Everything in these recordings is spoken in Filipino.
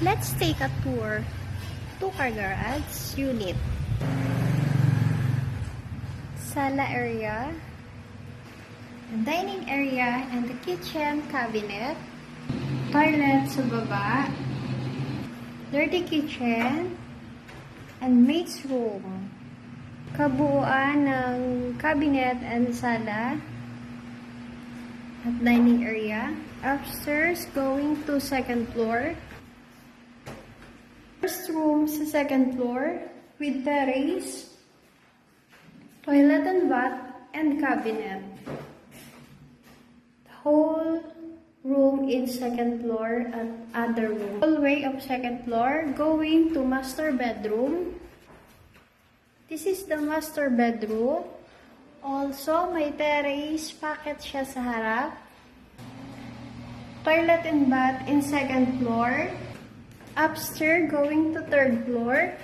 Let's take a tour to car garage unit. Sala area, the dining area and the kitchen cabinet, toilet sa baba, dirty kitchen, and maid's room. Kabuuan ng cabinet and sala at dining area. Upstairs going to second floor. First room sa second floor with terrace, toilet and bath, and cabinet. The whole room in second floor and other room. Hallway of second floor going to master bedroom. This is the master bedroom. Also, may terrace packet siya sa harap. Toilet and bath in second floor. Upstairs going to third floor.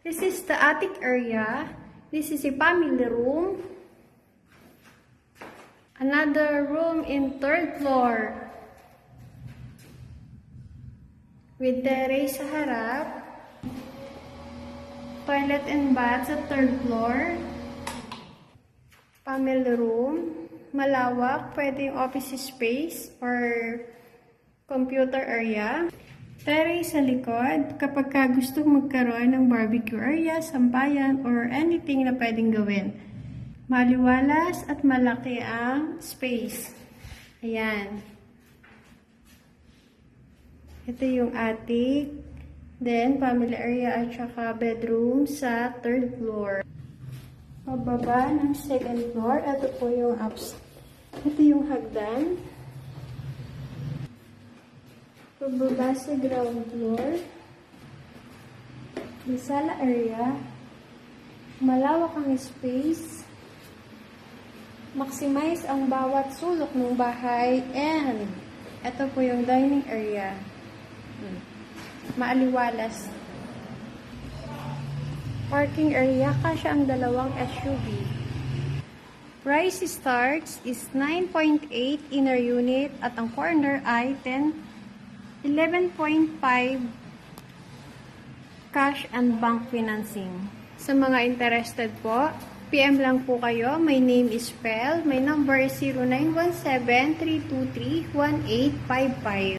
This is the attic area. This is a family room. Another room in third floor with terrace sa harap. Toilet and bath sa third floor. Family room. Malawak. Pwede yung office space or computer area. Terrace sa likod. Kapag ka gusto magkaroon ng barbecue area, sampayan, or anything na pwedeng gawin. Maliwalas at malaki ang space. Ayan. Ito yung attic. Then, family area at saka bedroom sa third floor. Pababa ng second floor. Ito po yung ito yung hagdan. Pababa sa ground floor. Yung sala area. Malawak ang space. Maximize ang bawat sulok ng bahay. And, ito po yung dining area. Maaliwalas. Parking area, kasya ang dalawang SUV. Price starts is 9.8 inner unit at ang corner ay 11.5 cash and bank financing. Sa mga interested po, PM lang po kayo. My name is Pel. My number is 0917-323-1855.